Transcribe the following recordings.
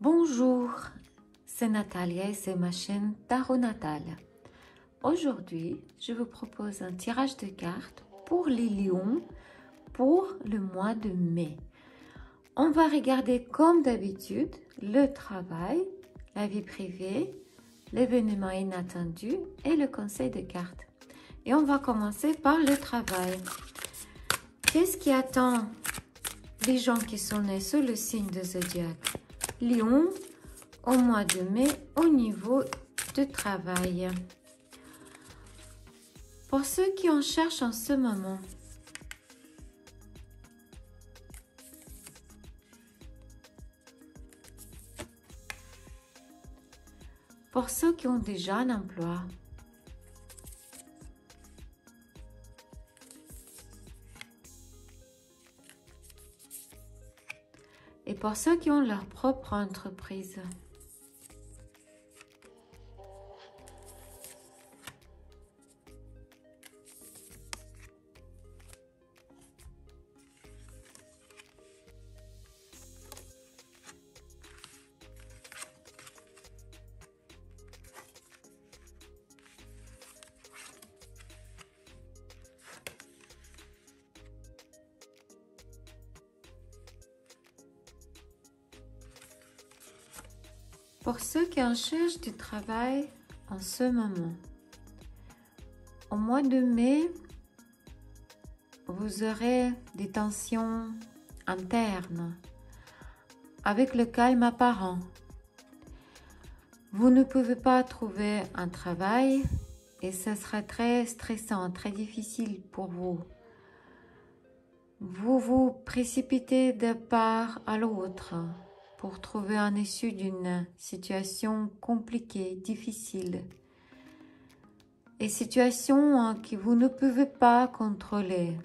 Bonjour, c'est Natalia et c'est ma chaîne Tarot Natal. Aujourd'hui, je vous propose un tirage de cartes pour les lions pour le mois de mai. On va regarder comme d'habitude le travail, la vie privée, l'événement inattendu et le conseil de cartes. Et on va commencer par le travail. Qu'est-ce qui attend les gens qui sont nés sous le signe de Zodiaque Lion au mois de mai au niveau de travail? Pour ceux qui en cherchent en ce moment, pour ceux qui ont déjà un emploi, et pour ceux qui ont leur propre entreprise. Pour ceux qui en cherchent du travail en ce moment, au mois de mai, vous aurez des tensions internes avec le calme apparent. Vous ne pouvez pas trouver un travail et ce sera très stressant, très difficile pour vous. Vous vous précipitez de part à l'autre pour trouver un issue d'une situation compliquée, difficile. Et situation que vous ne pouvez pas contrôler.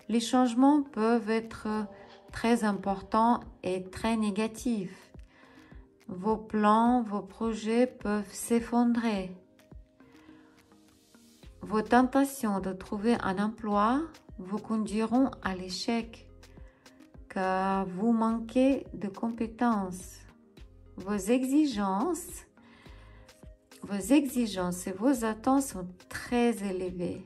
Les changements peuvent être très importants et très négatifs. Vos plans, vos projets peuvent s'effondrer. Vos tentations de trouver un emploi vous conduiront à l'échec. Car vous manquez de compétences. Vos exigences et vos attentes sont très élevées.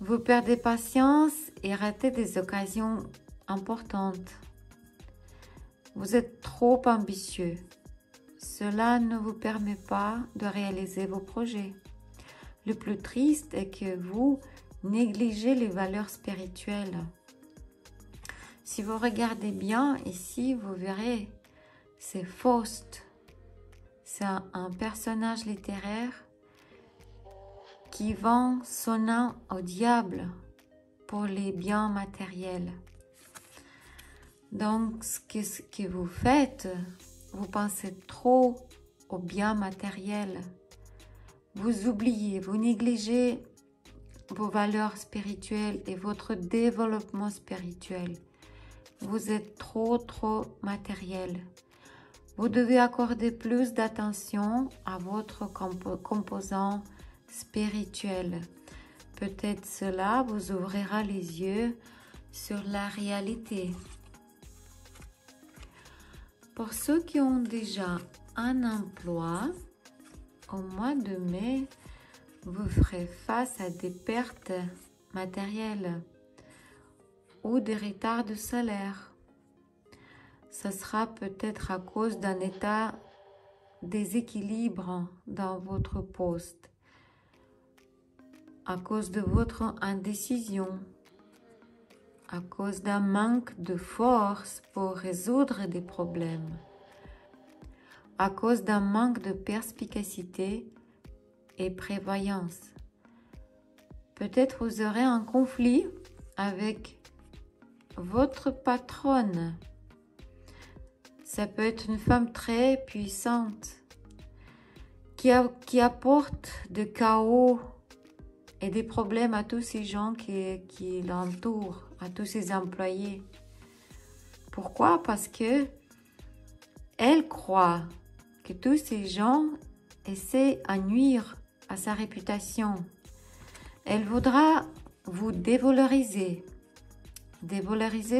Vous perdez patience et ratez des occasions importantes. Vous êtes trop ambitieux. Cela ne vous permet pas de réaliser vos projets. Le plus triste est que vous négligez les valeurs spirituelles. Si vous regardez bien ici, vous verrez, c'est Faust. C'est un personnage littéraire qui vend son âme au diable pour les biens matériels. Donc, ce que vous faites, vous pensez trop aux biens matériels. Vous oubliez, vous négligez vos valeurs spirituelles et votre développement spirituel. Vous êtes trop matériel. Vous devez accorder plus d'attention à votre composant spirituel. Peut-être cela vous ouvrira les yeux sur la réalité. Pour ceux qui ont déjà un emploi, au mois de mai, vous ferez face à des pertes matérielles ou des retards de salaire. Ce sera peut-être à cause d'un état déséquilibre dans votre poste, à cause de votre indécision, à cause d'un manque de force pour résoudre des problèmes, à cause d'un manque de perspicacité et prévoyance. Peut-être vous aurez un conflit avec votre patronne. Ça peut être une femme très puissante qui apporte de chaos et des problèmes à tous ces gens qui l'entourent, à tous ses employés. Pourquoi? Parce que elle croit que tous ces gens essaient à nuire à sa réputation. Elle voudra vous dévaloriser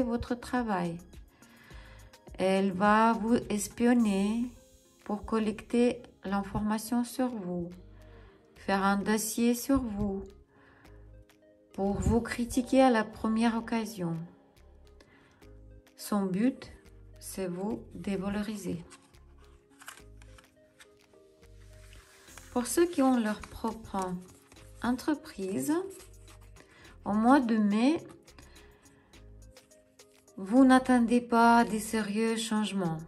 votre travail. Elle va vous espionner pour collecter l'information sur vous, faire un dossier sur vous, pour vous critiquer à la première occasion. Son but, c'est vous dévaloriser. Pour ceux qui ont leur propre entreprise, au mois de mai, vous n'attendez pas des sérieux changements,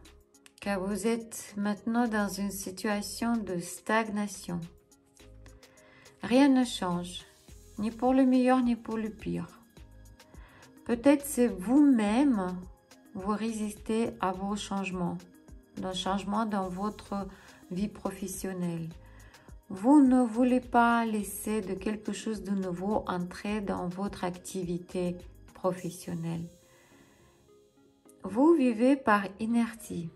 car vous êtes maintenant dans une situation de stagnation. Rien ne change, ni pour le meilleur ni pour le pire. Peut-être c'est vous-même, vous résistez à vos changements, d'un changement dans votre vie professionnelle. Vous ne voulez pas laisser de quelque chose de nouveau entrer dans votre activité professionnelle. Vous vivez par inertie.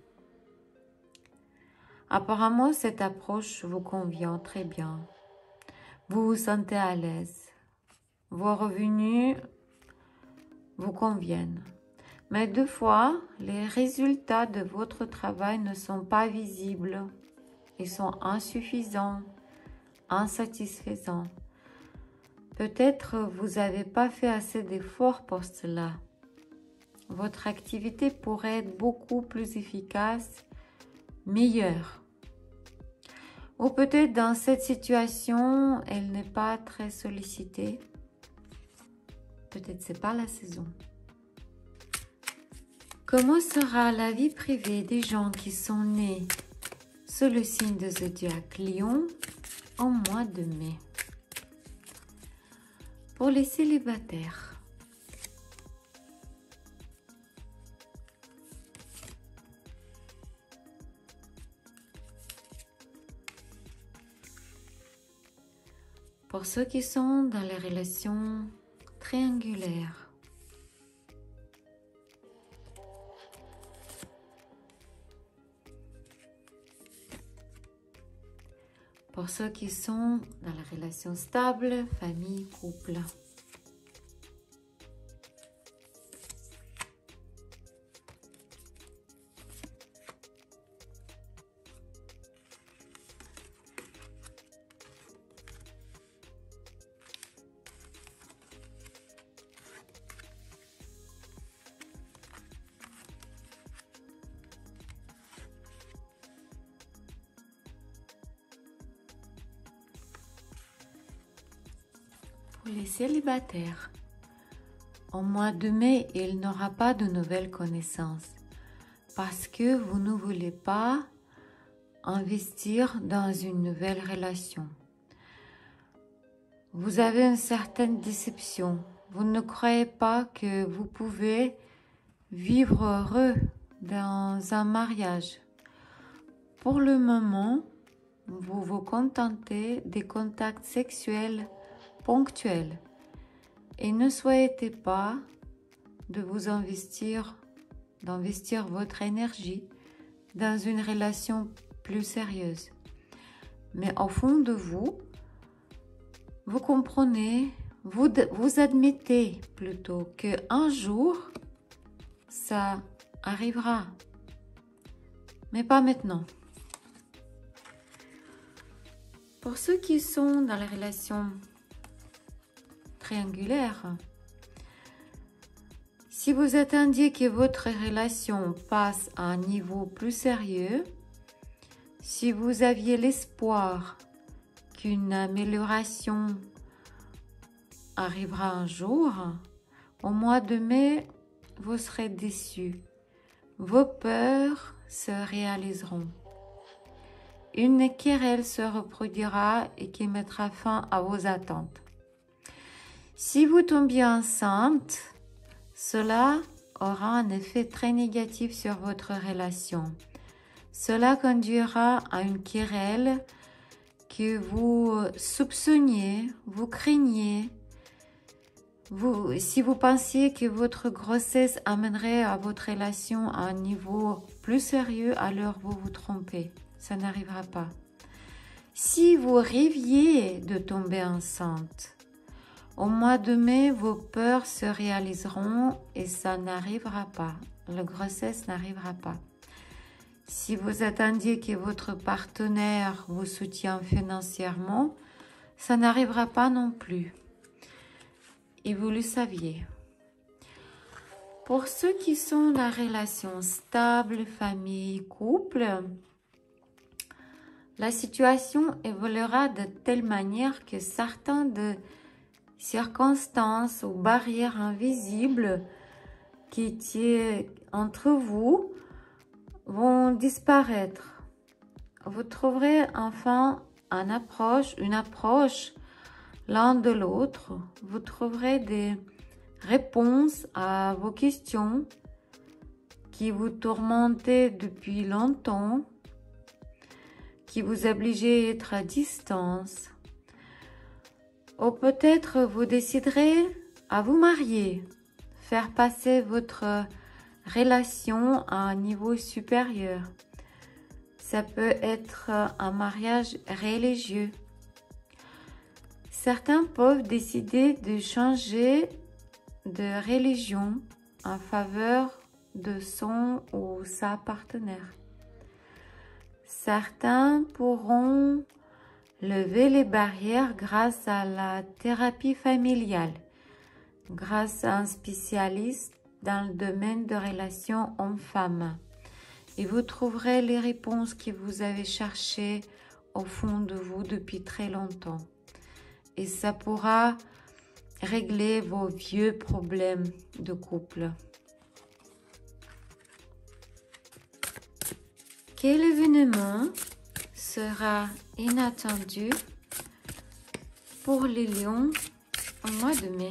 Apparemment, cette approche vous convient très bien. Vous vous sentez à l'aise. Vos revenus vous conviennent. Mais deux fois, les résultats de votre travail ne sont pas visibles. Ils sont insuffisants, insatisfaisants. Peut-être vous n'avez pas fait assez d'efforts pour cela. Votre activité pourrait être beaucoup plus efficace, meilleure. Ou peut-être dans cette situation, elle n'est pas très sollicitée. Peut-être c'est pas la saison. Comment sera la vie privée des gens qui sont nés sous le signe de zodiaque Lion au mois de mai? Pour les célibataires, pour ceux qui sont dans les relations triangulaires, pour ceux qui sont dans les relations stables, famille, couple, pour les célibataires, au mois de mai, il n'aura pas de nouvelles connaissances parce que vous ne voulez pas investir dans une nouvelle relation. Vous avez une certaine déception. Vous ne croyez pas que vous pouvez vivre heureux dans un mariage. Pour le moment, vous vous contentez des contacts sexuels ponctuels et ne souhaitez pas de vous investir votre énergie dans une relation plus sérieuse. Mais au fond de vous, vous comprenez, vous admettez plutôt qu'un jour, ça arrivera, mais pas maintenant. Pour ceux qui sont dans les relations triangulaires, si vous attendiez que votre relation passe à un niveau plus sérieux, si vous aviez l'espoir qu'une amélioration arrivera un jour, au mois de mai, vous serez déçus. Vos peurs se réaliseront. Une querelle se reproduira et qui mettra fin à vos attentes. Si vous tombiez enceinte, cela aura un effet très négatif sur votre relation. Cela conduira à une querelle que vous soupçonniez, vous craigniez. Si vous pensiez que votre grossesse amènerait à votre relation à un niveau plus sérieux, alors vous vous trompez. Ça n'arrivera pas. Si vous rêviez de tomber enceinte, au mois de mai, vos peurs se réaliseront et ça n'arrivera pas. la grossesse n'arrivera pas. Si vous attendiez que votre partenaire vous soutienne financièrement, ça n'arrivera pas non plus. Et vous le saviez. Pour ceux qui sont dans la relation stable, famille, couple, la situation évoluera de telle manière que certaines circonstances ou barrières invisibles qui étaient entre vous vont disparaître. Vous trouverez enfin une approche l'un de l'autre. Vous trouverez des réponses à vos questions qui vous tourmentaient depuis longtemps, qui vous obligeaient à être à distance. Ou peut-être vous déciderez à vous marier, faire passer votre relation à un niveau supérieur. Ça peut être un mariage religieux. Certains peuvent décider de changer de religion en faveur de son ou sa partenaire. Certains pourront lever les barrières grâce à la thérapie familiale, grâce à un spécialiste dans le domaine de relations hommes-femmes. Et vous trouverez les réponses que vous avez cherchées au fond de vous depuis très longtemps. Et ça pourra régler vos vieux problèmes de couple. Quel événement sera inattendu pour les lions au mois de mai?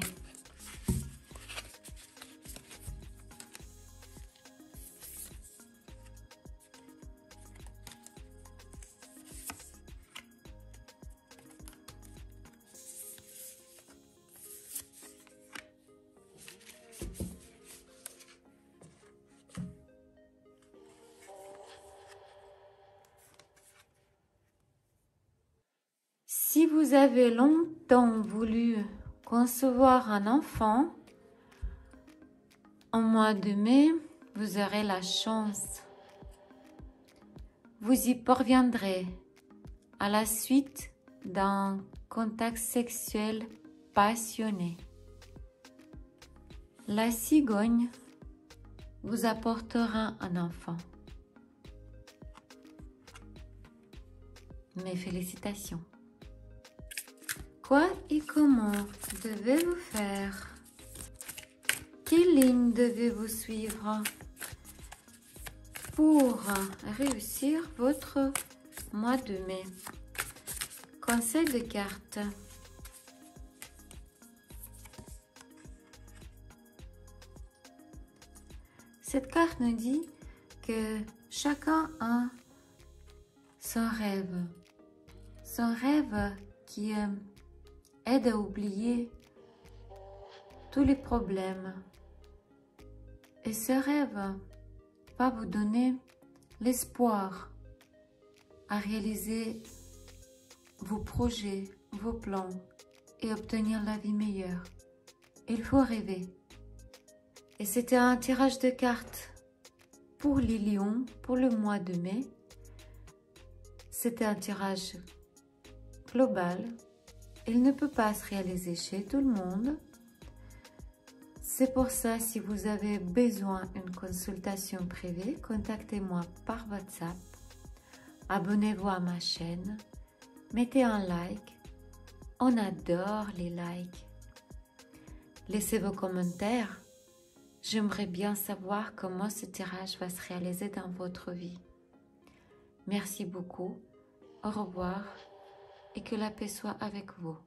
Si vous avez longtemps voulu concevoir un enfant, au mois de mai, vous aurez la chance. Vous y parviendrez à la suite d'un contact sexuel passionné. La cigogne vous apportera un enfant. Mes félicitations. Quoi et comment devez-vous faire? Quelle ligne devez-vous suivre pour réussir votre mois de mai? Conseil de cartes. Cette carte nous dit que chacun a son rêve qui aide à oublier tous les problèmes. Et ce rêve va vous donner l'espoir à réaliser vos projets, vos plans et obtenir la vie meilleure. Il faut rêver. Et c'était un tirage de cartes pour les lions pour le mois de mai. C'était un tirage global. Il ne peut pas se réaliser chez tout le monde. C'est pour ça, si vous avez besoin d'une consultation privée, contactez-moi par WhatsApp. Abonnez-vous à ma chaîne. Mettez un like. On adore les likes. Laissez vos commentaires. J'aimerais bien savoir comment ce tirage va se réaliser dans votre vie. Merci beaucoup. Au revoir et que la paix soit avec vous.